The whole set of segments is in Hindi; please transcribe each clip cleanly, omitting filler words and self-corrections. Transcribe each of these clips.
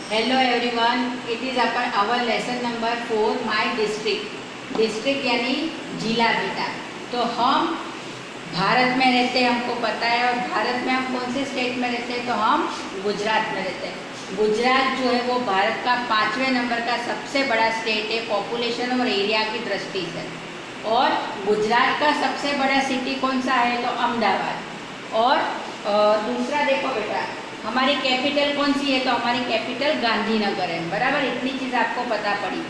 Hello everyone, it is our lesson number 4 my district यानी जिला बेटा। तो हम भारत में रहते हैं, हमको पता है। और भारत में हम कौन से स्टेट में रहते हैं? तो हम गुजरात में रहते हैं। गुजरात जो है वो भारत का 5वें नंबर का सबसे बड़ा स्टेट है पॉपुलेशन और एरिया की दृष्टि से। और गुजरात का सबसे बड़ा सिटी कौन सा है? तो अहमदाबाद। और दूसरा देखो बेटा, हमारी कैपिटल कौन सी है? तो हमारी कैपिटल गांधीनगर है। बराबर, इतनी चीज़ आपको पता पड़ी।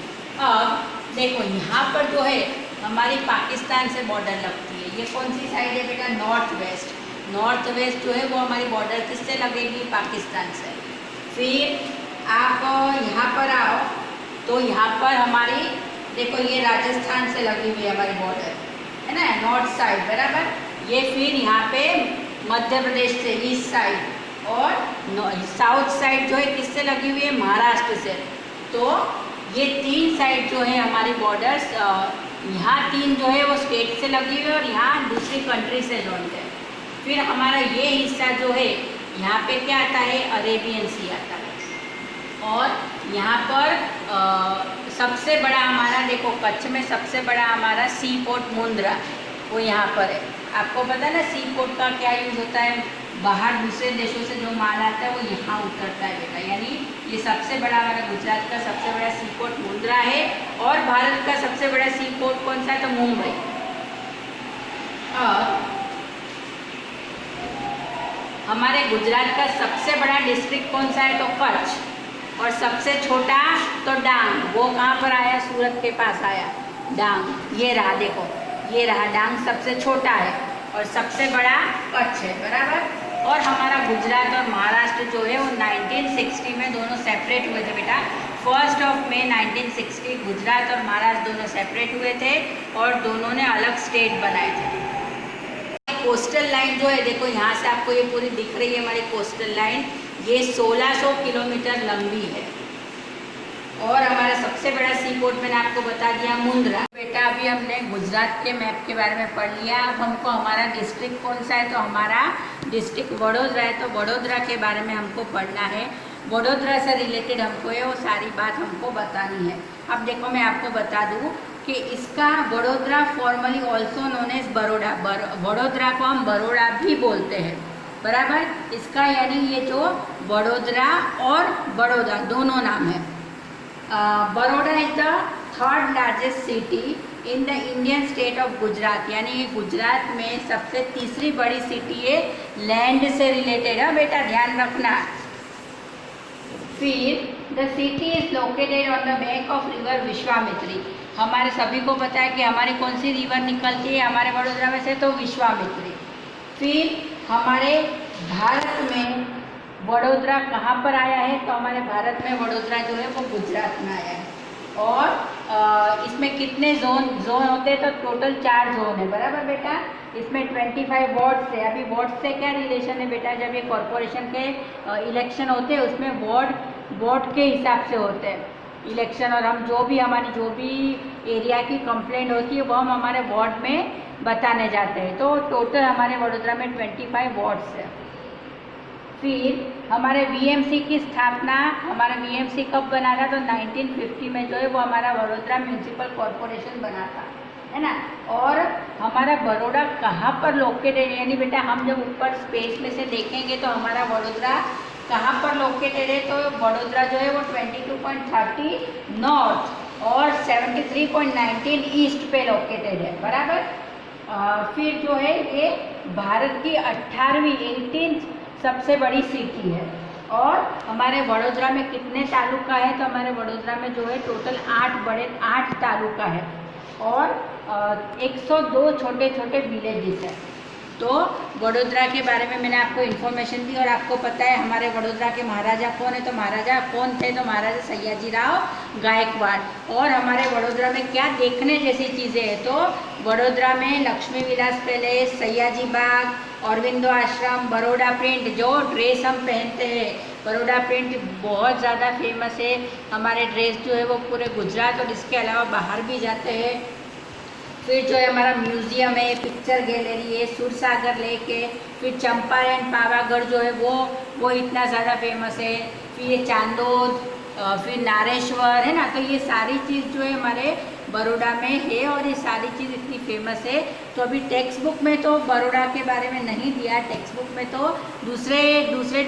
अब देखो यहाँ पर जो है हमारी पाकिस्तान से बॉर्डर लगती है। ये कौन सी साइड है बेटा? North west. नॉर्थ वेस्ट जो है वो हमारी बॉर्डर किससे लगेगी? पाकिस्तान से। फिर आप यहाँ पर आओ तो यहाँ पर हमारी देखो ये राजस्थान से लगी हुई है हमारी बॉर्डर, है ना, नॉर्थ साइड। बराबर, ये फिर यहाँ पे मध्य प्रदेश से ईस्ट साइड, और साउथ साइड जो है किससे लगी हुई है? महाराष्ट्र से। तो ये तीन साइड जो है हमारी बॉर्डर्स, यहाँ तीन जो है वो स्टेट से लगी हुई है और यहाँ दूसरी कंट्री से जॉइंट है। फिर हमारा ये हिस्सा जो है यहाँ पे क्या आता है? अरेबियन सी आता है। और यहाँ पर सबसे बड़ा हमारा देखो, कच्छ में सबसे बड़ा हमारा सी पोर्ट मुंद्रा वो यहाँ पर है। आपको पता है ना सी पोर्ट का क्या यूज़ होता है? बाहर दूसरे देशों से जो माल आता है वो यहाँ उतरता है बेटा। यानी ये सबसे बड़ा हमारा गुजरात का सबसे बड़ा सी पोर्ट मुंद्रा है। और भारत का सबसे बड़ा सी पोर्ट कौन सा है? तो मुंबई। और हमारे गुजरात का सबसे बड़ा डिस्ट्रिक्ट कौन सा है? तो कच्छ। और सबसे छोटा तो डांग। वो कहाँ पर आया? सूरत के पास आया डांग। ये रहा, देखो ये रहा डांग, सबसे छोटा है और सबसे बड़ा कच्छ है। बराबर। और हमारा गुजरात और महाराष्ट्र जो है वो 1960 में दोनों सेपरेट हुए थे बेटा। 1 मई 1960 गुजरात और महाराष्ट्र दोनों सेपरेट हुए थे और दोनों ने अलग स्टेट बनाए थे। कोस्टल लाइन जो है देखो, यहाँ से आपको ये पूरी दिख रही है हमारी कोस्टल लाइन। ये 1600 किलोमीटर लंबी है। और हमारा सबसे बड़ा सी पोर्ट मैंने आपको बता दिया मुंद्रा। बेटा अभी हमने गुजरात के मैप के बारे में पढ़ लिया। अब हमको हमारा डिस्ट्रिक्ट कौन सा है? तो हमारा डिस्ट्रिक्ट वडोदरा है। तो वडोदरा के बारे में हमको पढ़ना है। वडोदरा से रिलेटेड हमको ये वो सारी बात हमको बतानी है। अब देखो मैं आपको बता दूँ कि इसका Vadodara formally also known as Baroda. Vadodara को हम बड़ौदा भी बोलते हैं। बराबर, इसका यानी ये जो वडोदरा और बड़ौदा दोनों नाम है। Baroda is the 3rd largest city in the Indian state of Gujarat. यानी ये गुजरात में सबसे तीसरी बड़ी सिटी है। लैंड से रिलेटेड है बेटा, ध्यान रखना। फिर the city is located on the bank of river Vishwamitri. हमारे सभी को पता है कि हमारी कौन सी रिवर निकलती है हमारे वडोदरा में से? तो विश्वामित्री। फिर हमारे भारत में वडोदरा कहाँ पर आया है? तो हमारे भारत में वडोदरा जो है वो गुजरात में आया है। और इसमें कितने जोन होते हैं? तो टोटल 4 जोन है। बराबर बेटा, इसमें 25 वार्ड्स है। अभी वार्ड से क्या रिलेशन है बेटा? जब ये कॉरपोरेशन के इलेक्शन होते हैं उसमें वार्ड के हिसाब से होते हैं इलेक्शन। और हम जो भी एरिया की कंप्लेंट होती है वो हम हमारे वार्ड में बताने जाते हैं। तो टोटल हमारे वडोदरा में 25 वार्ड्स है। फिर हमारे वीएमसी की स्थापना, हमारा वीएमसी कब बना था? तो 1950 में जो है वो हमारा वडोदरा म्यूनसिपल कॉरपोरेशन बना था, है ना। और हमारा बड़ौदा कहाँ पर लोकेटेड है? यानी बेटा हम जब ऊपर स्पेस में से देखेंगे तो हमारा वडोदरा कहाँ पर लोकेटेड है? तो वडोदरा जो है वो 22.30 नॉर्थ और 73.19 ईस्ट पे लोकेटेड है। बराबर। फिर जो है ये भारत की 18वीं सबसे बड़ी सिटी है। और हमारे वडोदरा में कितने तालुका है? तो हमारे वडोदरा में जो है टोटल 8 तालुका है और 102 छोटे छोटे विलेजेस हैं। तो वडोदरा के बारे में मैंने आपको इन्फॉर्मेशन दी। और आपको पता है हमारे वडोदरा के महाराजा कौन है? तो महाराजा कौन थे? तो महाराजा सयाजीराव गायकवाड़। और हमारे वडोदरा में क्या देखने जैसी चीज़ें हैं? तो वडोदरा में लक्ष्मी विलास पैलेस, सयाजी बाग, औरबिंदो आश्रम, बड़ौदा प्रिंट, जो ड्रेस हम पहनते हैं बड़ौदा प्रिंट बहुत ज़्यादा फेमस है। हमारे ड्रेस जो है वो पूरे गुजरात और इसके अलावा बाहर भी जाते हैं। फिर जो है हमारा म्यूज़ियम है, पिक्चर गैलरी है, सूरसागर लेक है। फिर चंपारण पावागढ़ जो है वो इतना ज़्यादा फेमस है। फिर ये चांदोद, फिर नारेश्वर है ना। तो ये सारी चीज़ जो है हमारे बड़ौदा में है और ये सारी चीज़ इतनी फेमस है। तो अभी टेक्स्ट बुक में तो बड़ौदा के बारे में नहीं दिया, टेक्स्ट बुक में तो दूसरे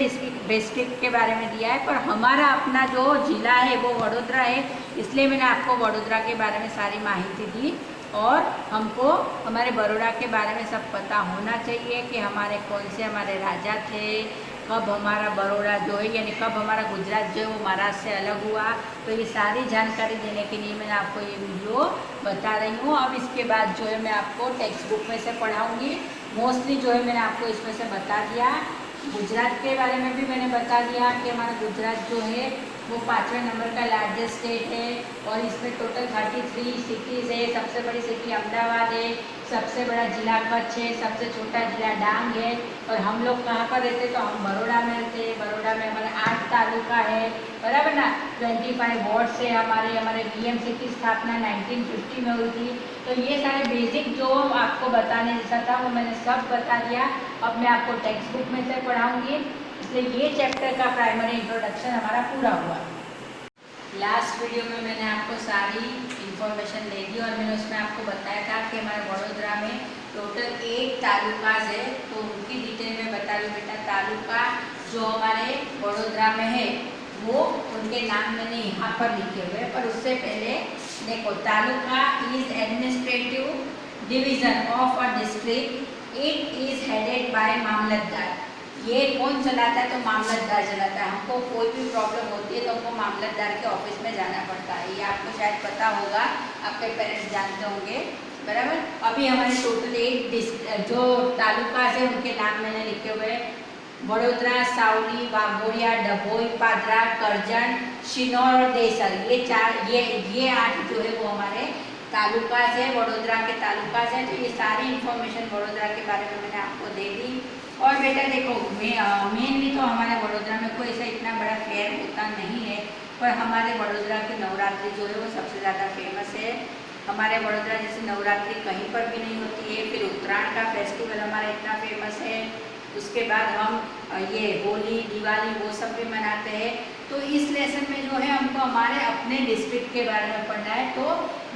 डिस्ट्रिक्ट के बारे में दिया है, पर हमारा अपना जो ज़िला है वो वडोदरा है, इसलिए मैंने आपको वडोदरा के बारे में सारी माहिती दी। और हमको हमारे बड़ौदा के बारे में सब पता होना चाहिए कि हमारे कौन से हमारे राजा थे, कब हमारा बड़ौदा जो है यानी कब हमारा गुजरात जो है वो महाराष्ट्र से अलग हुआ। तो ये सारी जानकारी देने के लिए मैंने आपको ये वीडियो बता रही हूँ। अब इसके बाद जो है मैं आपको टेक्स्ट बुक में से पढ़ाऊँगी। मोस्टली जो है मैंने आपको इसमें से बता दिया। गुजरात के बारे में भी मैंने बता दिया कि हमारा गुजरात जो है वो 5वें नंबर का लार्जेस्ट स्टेट है और इसमें टोटल 33 सिटीज़ है। सबसे बड़ी सिटी अहमदाबाद है, सबसे बड़ा ज़िला कच्छ है, सबसे छोटा ज़िला डांग है। और हम लोग कहाँ पर रहते तो हम बड़ौदा में रहते हैं। बड़ौदा में हमारे 8 तालुका है, बराबर ना। 25 वार्ड्स है हमारे BMC की स्थापना 1950 में हुई थी। तो ये सारे बेसिक जो आपको बताने जैसा था वो मैंने सब बता दिया। अब मैं आपको टेक्स्ट बुक में से पढ़ाऊँगी, इसलिए ये चैप्टर का प्राइमरी इंट्रोडक्शन हमारा पूरा हुआ। लास्ट वीडियो में मैंने आपको सारी इन्फॉर्मेशन दे दी और मैंने उसमें आपको बताया था कि हमारे वडोदरा में टोटल 8 तालुकाज है। तो उनकी डिटेल में बता रही हूँ बेटा। तालुका जो हमारे वडोदरा में है वो उनके नाम मैंने यहाँ पर लिखे हुए हैं, पर उससे पहले देखो, taluka is administrative division of a district. It is headed by mamlatdar. ये कौन चलाता है तो मामलतदार चलाता है। हमको कोई भी प्रॉब्लम होती है तो हमको मामलतदार के ऑफिस में जाना पड़ता है। ये आपको शायद पता होगा, आपके पेरेंट्स जानते होंगे, बराबर। अभी हमारे टोटल 8 जो तालुका है उनके नाम मैंने लिखे हुए हैं। वडोदरा, सावली, वाघोडिया, डभोई, पादरा, करजन, शिनौर और देसल। ये 8 जो है वो हमारे तालुका है, वडोदरा के तालुका है। तो ये सारी इन्फॉर्मेशन वडोदरा के बारे में मैंने आपको दे दी। और बेटा देखो, मेनली तो हमारे वडोदरा में कोई ऐसा इतना बड़ा फेयर होता नहीं है, पर हमारे वडोदरा की नवरात्रि जो है वो सबसे ज़्यादा फेमस है। हमारे वडोदरा जैसे नवरात्रि कहीं पर भी नहीं होती है। फिर उत्तरायण का फेस्टिवल हमारा इतना फेमस है। उसके बाद हम ये होली, दिवाली वो सब भी मनाते हैं। तो इस लेसन में जो है हमको हमारे अपने डिस्ट्रिक्ट के बारे में पढ़ना है। तो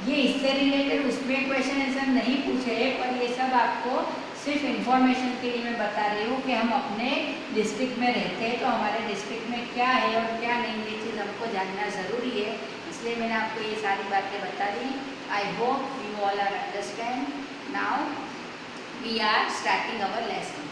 ये इससे रिलेटेड उसमें क्वेश्चन आंसर नहीं पूछे हैं, पर ये सब आपको सिर्फ इन्फॉर्मेशन के लिए मैं बता रही हूँ कि हम अपने डिस्ट्रिक्ट में रहते हैं तो हमारे डिस्ट्रिक्ट में क्या है और क्या नहीं, ये चीज़ हमको जानना ज़रूरी है। इसलिए मैंने आपको ये सारी बातें बता दी। I hope you all are understand. Now we are starting our lesson.